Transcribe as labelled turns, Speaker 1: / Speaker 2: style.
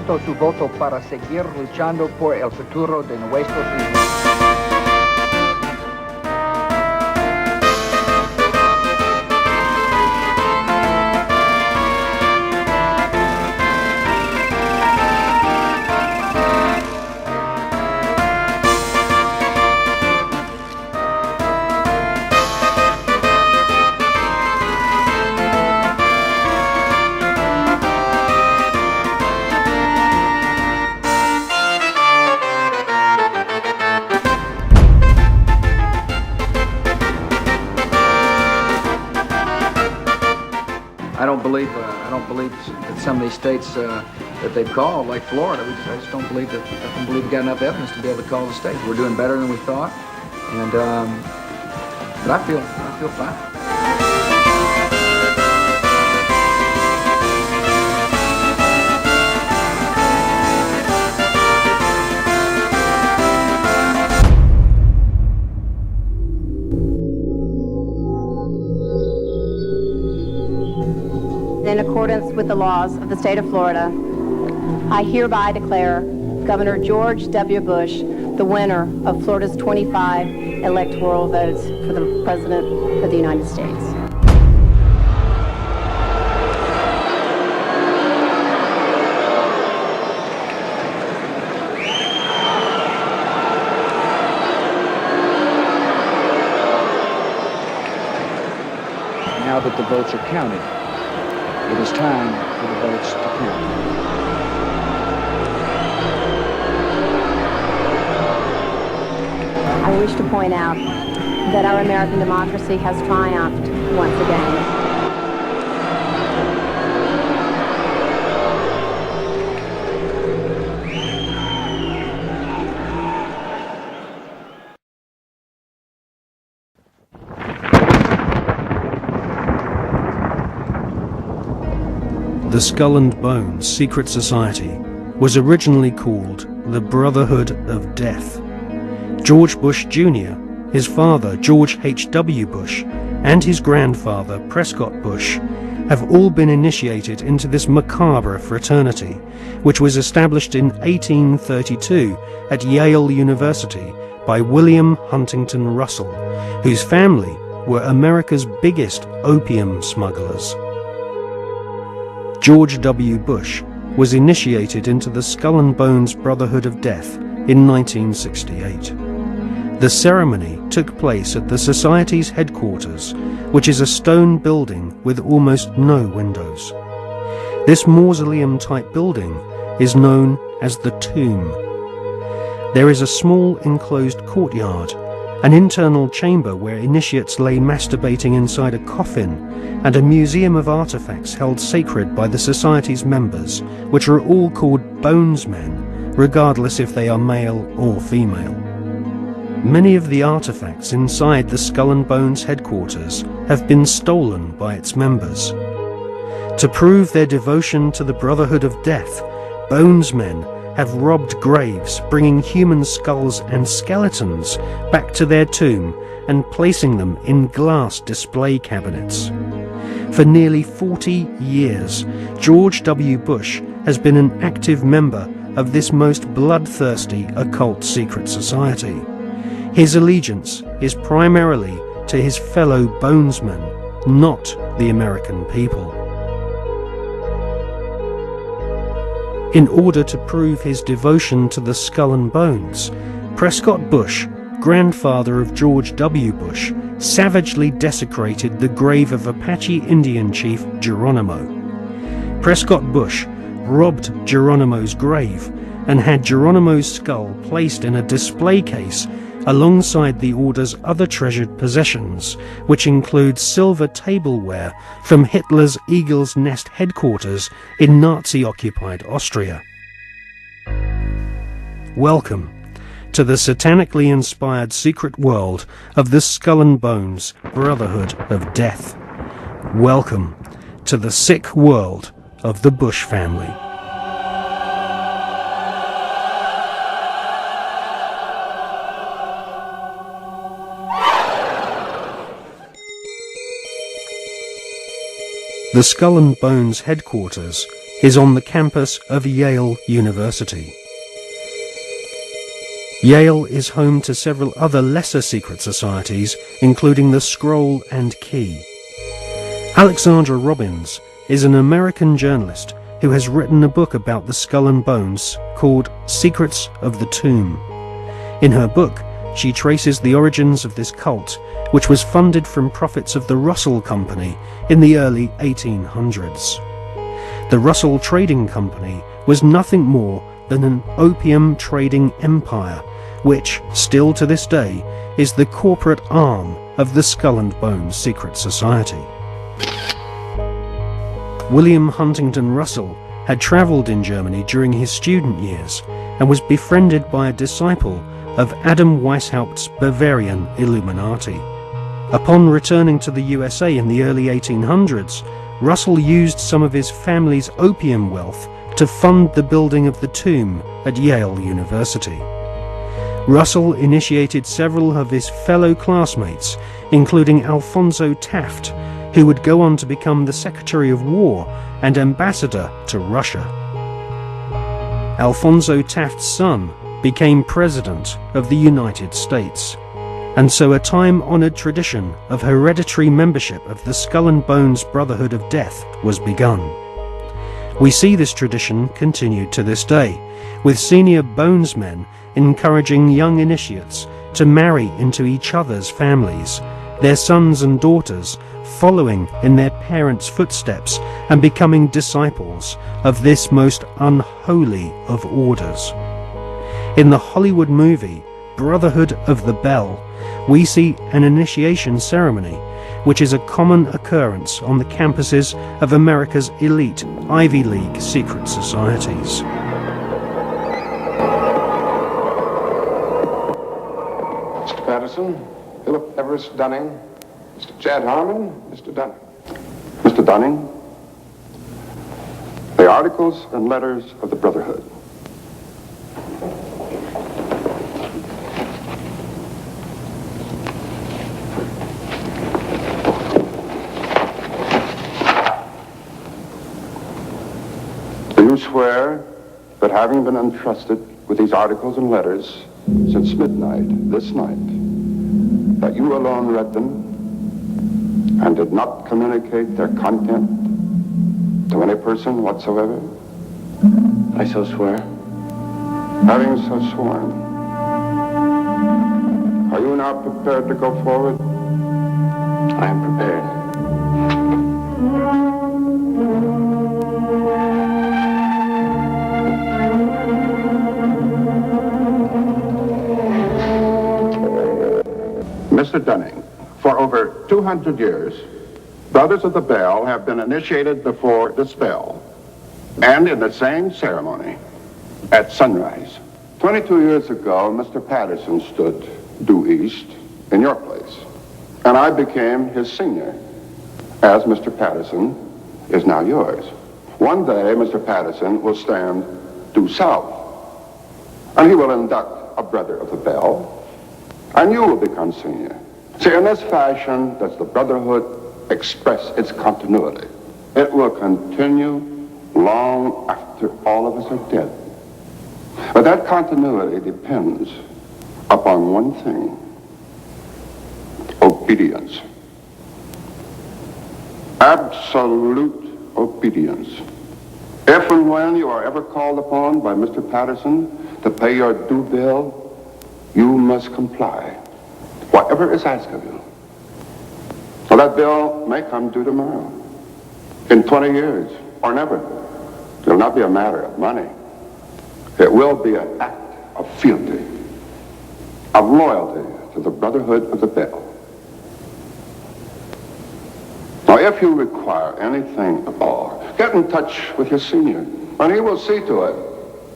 Speaker 1: necesito su voto para seguir luchando por el futuro de nuestros hijos. I don't believe that some of these states that they've called, like Florida, I just don't believe that. I don't believe we've got enough evidence to be able to call the state. We're doing better than we thought, and but I feel fine.
Speaker 2: In accordance with the laws of the state of Florida, I hereby declare Governor George W. Bush the winner of Florida's 25 electoral votes for the President of the United States.
Speaker 1: Now that the votes are counted, it is time for the votes to count.
Speaker 2: I wish to point out that our American democracy has triumphed once again.
Speaker 3: The Skull and Bones secret society was originally called the Brotherhood of Death. George Bush Jr., his father George H.W. Bush, and his grandfather Prescott Bush have all been initiated into this macabre fraternity, which was established in 1832 at Yale University by William Huntington Russell, whose family were America's biggest opium smugglers. George W. Bush was initiated into the Skull and Bones Brotherhood of Death in 1968. The ceremony took place at the Society's headquarters, which is a stone building with almost no windows. This mausoleum-type building is known as the Tomb. There is a small enclosed courtyard, an internal chamber where initiates lay masturbating inside a coffin, and a museum of artifacts held sacred by the Society's members, which are all called Bonesmen, regardless if they are male or female. Many of the artifacts inside the Skull and Bones headquarters have been stolen by its members. To prove their devotion to the Brotherhood of Death, Bonesmen have robbed graves, bringing human skulls and skeletons back to their tomb and placing them in glass display cabinets. For nearly 40 years, George W. Bush has been an active member of this most bloodthirsty occult secret society. His allegiance is primarily to his fellow Bonesmen, not the American people. In order to prove his devotion to the Skull and Bones, Prescott Bush, grandfather of George W. Bush, savagely desecrated the grave of Apache Indian chief Geronimo. Prescott Bush robbed Geronimo's grave and had Geronimo's skull placed in a display case alongside the order's other treasured possessions, which include silver tableware from Hitler's Eagle's Nest headquarters in Nazi-occupied Austria. Welcome to the satanically inspired secret world of the Skull and Bones Brotherhood of Death. Welcome to the sick world of the Bush family. The Skull and Bones headquarters is on the campus of Yale University. Yale is home to several other lesser secret societies, including the Scroll and Key. Alexandra Robbins is an American journalist who has written a book about the Skull and Bones called Secrets of the Tomb. In her book, she traces the origins of this cult, which was funded from profits of the Russell Company in the early 1800s. The Russell Trading Company was nothing more than an opium trading empire, which, still to this day, is the corporate arm of the Skull and Bones Secret Society. William Huntington Russell had travelled in Germany during his student years and was befriended by a disciple of Adam Weishaupt's Bavarian Illuminati. Upon returning to the USA in the early 1800s, Russell used some of his family's opium wealth to fund the building of the tomb at Yale University. Russell initiated several of his fellow classmates, including Alphonso Taft, who would go on to become the Secretary of War and ambassador to Russia. Alphonso Taft's son became President of the United States, and so a time-honored tradition of hereditary membership of the Skull and Bones Brotherhood of Death was begun. We see this tradition continued to this day, with senior bonesmen encouraging young initiates to marry into each other's families, their sons and daughters following in their parents' footsteps and becoming disciples of this most unholy of orders. In the Hollywood movie Brotherhood of the Bell, we see an initiation ceremony, which is a common occurrence on the campuses of America's elite Ivy League secret societies.
Speaker 4: Mr. Patterson, Philip Everest Dunning, Mr. Chad Harmon, Mr. Dunning. Mr. Dunning, the Articles and Letters of the Brotherhood. Do you swear that having been entrusted with these articles and letters since midnight this night, that you alone read them and did not communicate their content to any person whatsoever?
Speaker 5: I so swear.
Speaker 4: Having so sworn, are you now prepared to go forward?
Speaker 5: I am prepared.
Speaker 4: Mr. Dunning, for over 200 years, Brothers of the Bell have been initiated before the spell, and in the same ceremony, at sunrise. 22 years ago, Mr. Patterson stood due east in your place, and I became his senior, as Mr. Patterson is now yours. One day, Mr. Patterson will stand due south, and he will induct a Brother of the Bell, and you will become senior. See, in this fashion does the Brotherhood express its continuity. It will continue long after all of us are dead. But that continuity depends upon one thing: obedience. Absolute obedience. If and when you are ever called upon by Mr. Patterson to pay your due bill, you must comply, whatever is asked of you. Well, that bill may come due tomorrow, in 20 years, or never. It will not be a matter of money. It will be an act of fealty, of loyalty to the Brotherhood of the Bell. Now, if you require anything at all, get in touch with your senior, and he will see to it